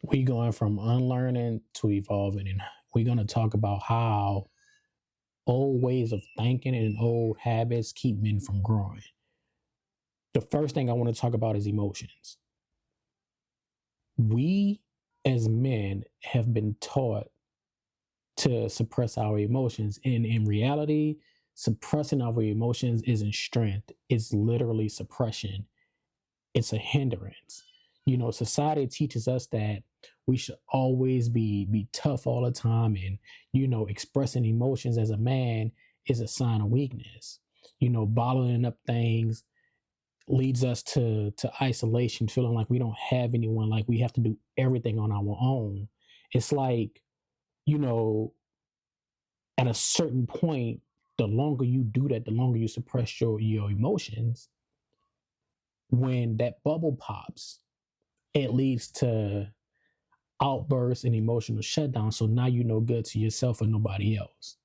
We going from unlearning to evolving, and we're going to talk about how old ways of thinking and old habits keep men from growing. The first thing I want to talk about is emotions. We as men have been taught to suppress our emotions, and in reality, suppressing our emotions isn't strength, it's literally suppression. It's a hindrance. Society teaches us that we should always be tough all the time, and expressing emotions as a man is a sign of weakness. Bottling up things leads us to isolation, feeling like we don't have anyone, like we have to do everything on our own. It's like, you know, at a certain point, the longer you do that, the longer you suppress your emotions, when that bubble pops, it leads to outbursts and emotional shutdown. So now you're no good to yourself or nobody else.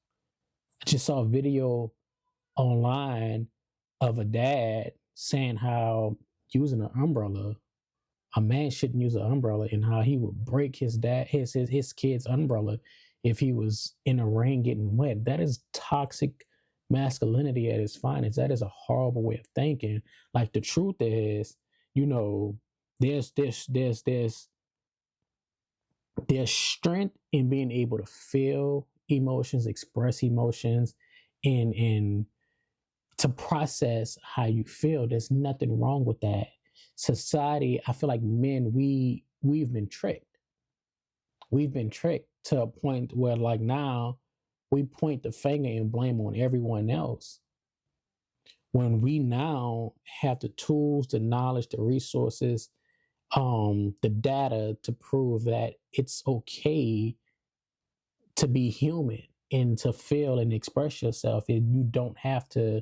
I just saw a video online of a dad saying how using an umbrella, a man shouldn't use an umbrella, and how he would break his kid's umbrella if he was in the rain getting wet. That is toxic masculinity at its finest. That is a horrible way of thinking. Like, the truth is, you know, there's strength in being able to feel emotions, express emotions, and to process how you feel. There's nothing wrong with that. Society, I feel like men, we've been tricked. We've been tricked to a point where, like, now we point the finger and blame on everyone else, when we now have the tools, the knowledge, the resources, the data to prove that it's okay to be human and to feel and express yourself, and you don't have to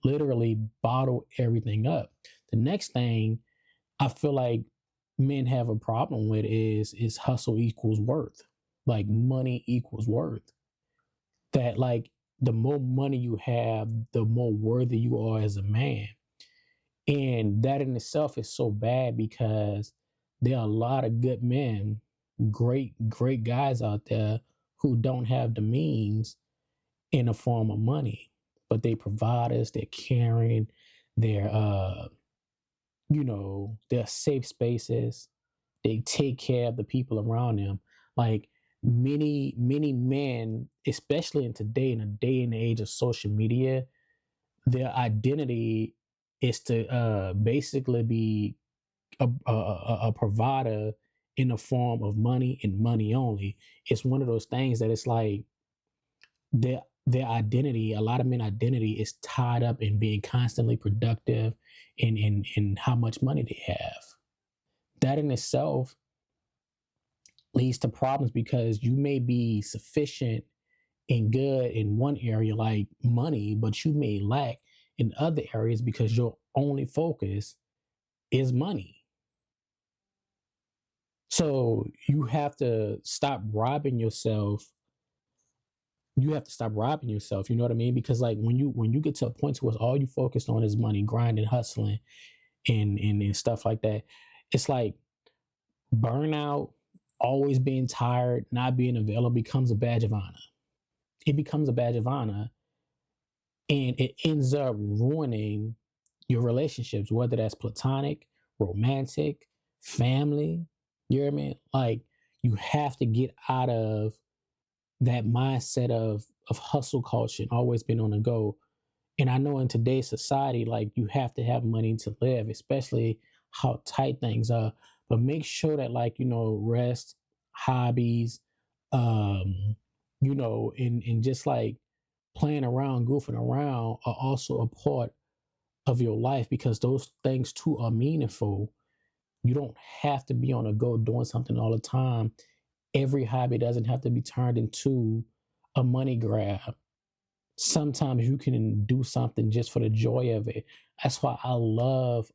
literally bottle everything up. The next thing I feel like men have a problem with is hustle equals worth. Like, money equals worth. That, like, the more money you have, the more worthy you are as a man. And that in itself is so bad, because there are a lot of good men, great guys out there who don't have the means in the form of money, but they provide us, they're caring, they're they're safe spaces, they take care of the people around them. Like, many men, especially in today, in a day and age of social media, their identity is to basically be a provider in the form of money and money only. It's one of those things that it's like their identity, a lot of men identity is tied up in being constantly productive in how much money they have. That in itself leads to problems, because you may be sufficient and good in one area like money, but you may lack in other areas because your only focus is money. So you have to stop robbing yourself. You have to stop robbing yourself. You know what I mean? Because, like, when you get to a point to where all you focused on is money, grinding, hustling, and stuff like that, it's like burnout, always being tired, not being available becomes a badge of honor. It becomes a badge of honor, and it ends up ruining your relationships, whether that's platonic, romantic, family. You know what I mean? Like, you have to get out of that mindset of hustle culture and always being on the go. And I know in today's society, like, you have to have money to live, especially how tight things are. But make sure that, like, rest, hobbies, and just like playing around, goofing around are also a part of your life, because those things too are meaningful. You don't have to be on a go doing something all the time. Every hobby doesn't have to be turned into a money grab. Sometimes you can do something just for the joy of it. That's why I love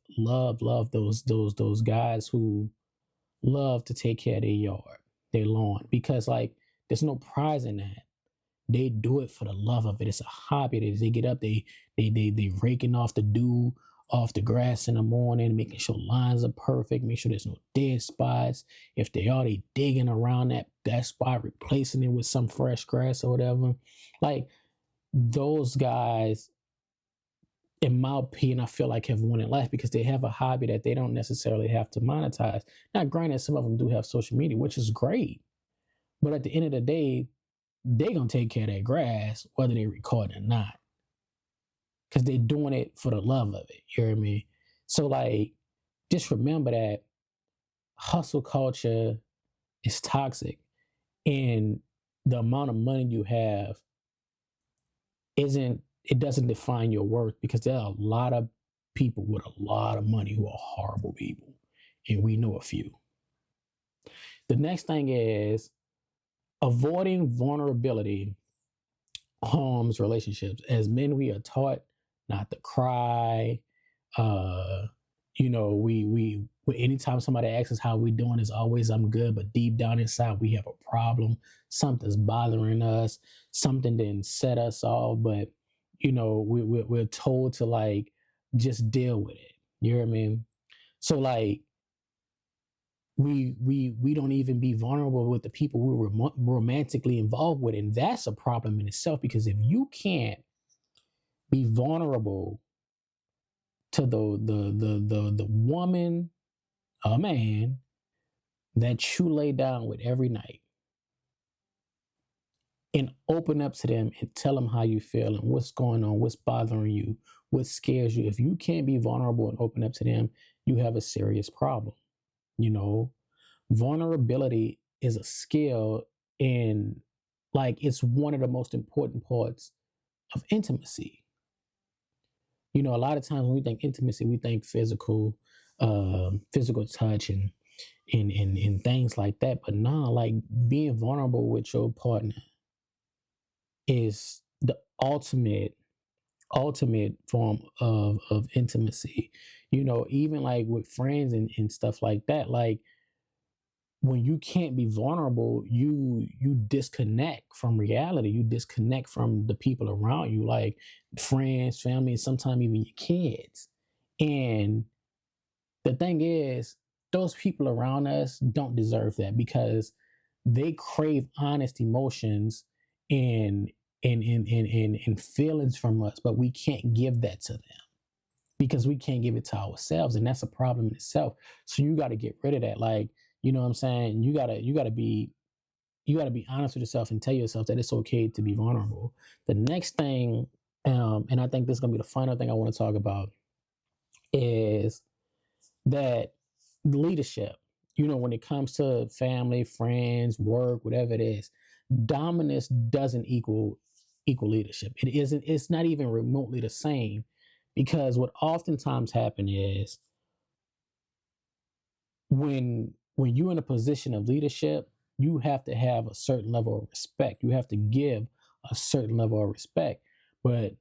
those guys who love to take care of their yard, their lawn, because, like, there's no prize in that. They do it for the love of it. It's a hobby. They get up, they raking off the dew off the grass in the morning, making sure lines are perfect, make sure there's no dead spots. If they are, they digging around that spot, replacing it with some fresh grass or whatever. Like those guys, in my opinion, I feel like have won in life because they have a hobby that they don't necessarily have to monetize. Now, granted, some of them do have social media, which is great. But at the end of the day, they're going to take care of that grass, whether they record or not. Because they're doing it for the love of it. You hear me? So, like, just remember that hustle culture is toxic. And the amount of money you have it doesn't define your worth because there are a lot of people with a lot of money who are horrible people. And we know a few. The next thing is avoiding vulnerability harms relationships. As men, we are taught not to cry. We anytime somebody asks us how we doing, it's always I'm good, but deep down inside we have a problem. Something's bothering us. Something didn't set us off, but we're told to like just deal with it. You know what I mean? So like we don't even be vulnerable with the people we're romantically involved with, and that's a problem in itself because if you can't be vulnerable to the woman or man that you lay down with every night and open up to them and tell them how you feel and what's going on, what's bothering you, what scares you. If you can't be vulnerable and open up to them, you have a serious problem. Vulnerability is a skill, and like it's one of the most important parts of intimacy. A lot of times when we think intimacy, we think physical touch and things like that. But nah, like being vulnerable with your partner is the ultimate form of intimacy. Even like with friends and stuff like that, like when you can't be vulnerable, you disconnect from reality. You disconnect from the people around you, like friends, family, and sometimes even your kids. And the thing is, those people around us don't deserve that because they crave honest emotions and and feelings from us, but we can't give that to them because we can't give it to ourselves, and that's a problem in itself. So you got to get rid of that. Like, you know what I'm saying? You got to be honest with yourself and tell yourself that it's okay to be vulnerable. The next thing, and I think this is gonna be the final thing I want to talk about, is that leadership. When it comes to family, friends, work, whatever it is, dominance doesn't equal leadership. It isn't. It's not even remotely the same, because what oftentimes happen is when you're in a position of leadership, you have to have a certain level of respect. You have to give a certain level of respect. But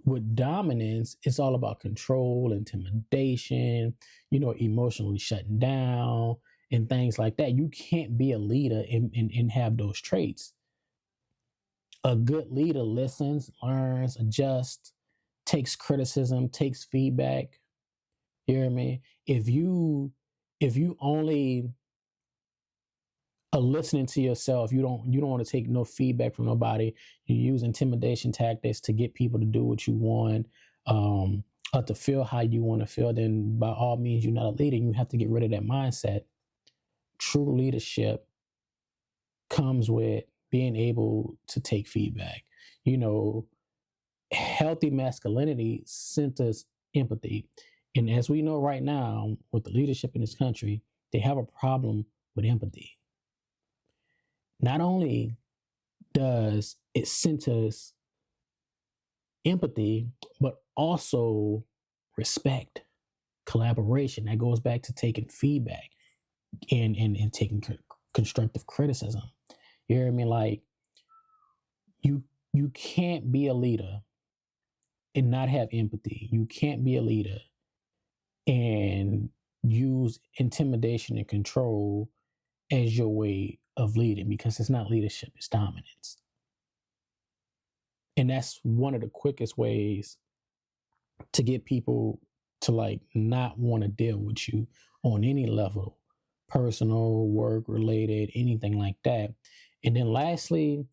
with dominance, it's all about control, intimidation, emotionally shutting down and things like that. You can't be a leader and have those traits. A good leader listens, learns, adjusts, takes criticism, takes feedback. You hear me? If you only are listening to yourself, you don't want to take no feedback from nobody. You use intimidation tactics to get people to do what you want, or to feel how you want to feel, then by all means you're not a leader. You have to get rid of that mindset. True leadership comes with being able to take feedback. Healthy masculinity centers empathy. And as we know right now, with the leadership in this country, they have a problem with empathy. Not only does it centers empathy, but also respect, collaboration. That goes back to taking feedback and taking constructive criticism. You hear me? Like you can't be a leader and not have empathy. You can't be a leader and use intimidation and control as your way of leading, because it's not leadership, it's dominance. And that's one of the quickest ways to get people to like not want to deal with you on any level, personal, work related, anything like that. And then lastly,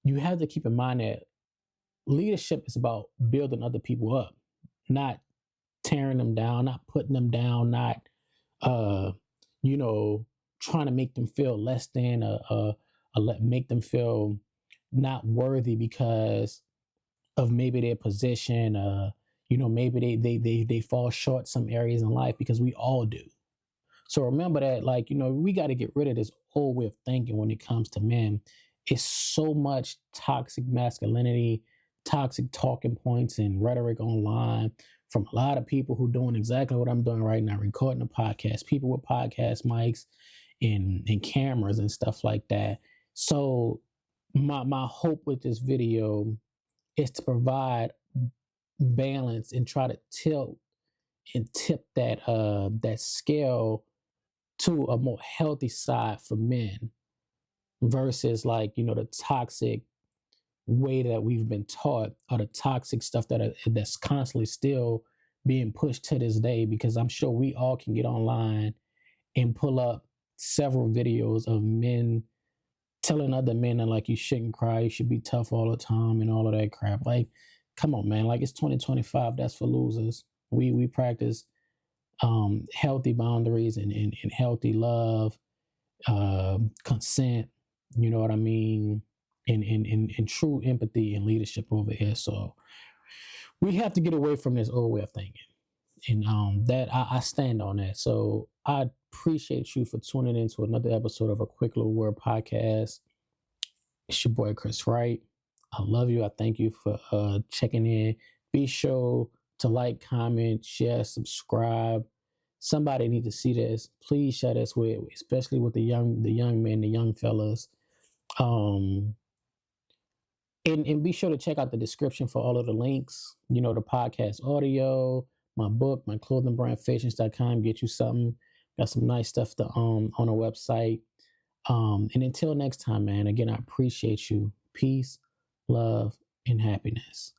you have to keep in mind that leadership is about building other people up, not tearing them down, not putting them down, not uh, you know, trying to make them feel less than, make them feel not worthy because of maybe their position. Maybe they fall short some areas in life, because we all do. So remember that, like, we got to get rid of this old way of thinking when it comes to men. It's so much toxic masculinity, toxic talking points, and rhetoric online from a lot of people who doing exactly what I'm doing right now, recording a podcast, people with podcast mics and cameras and stuff like that. So my hope with this video is to provide balance and try to tilt and tip that scale to a more healthy side for men, versus like the toxic way that we've been taught, or the toxic stuff that's constantly still being pushed to this day. Because I'm sure we all can get online and pull up several videos of men telling other men that, like, you shouldn't cry, you should be tough all the time, and all of that crap. Like, come on, man. Like, it's 2025. That's for losers. We practice healthy boundaries and healthy love, consent, you know what I mean, and true empathy and leadership over here. So we have to get away from this old way of thinking. And that I stand on that. So I appreciate you for tuning in to another episode of A Quick Little Word Podcast. It's your boy Chris Wright. I love you. I thank you for checking in. Be sure to like, comment, share, subscribe. Somebody need to see this. Please share this with, especially with the young men, the young fellas. And be sure to check out the description for all of the links. The podcast audio, my book, my clothing brand, fashions.com. Get you something. Got some nice stuff to on our website. And until next time, man, again, I appreciate you. Peace, love, and happiness.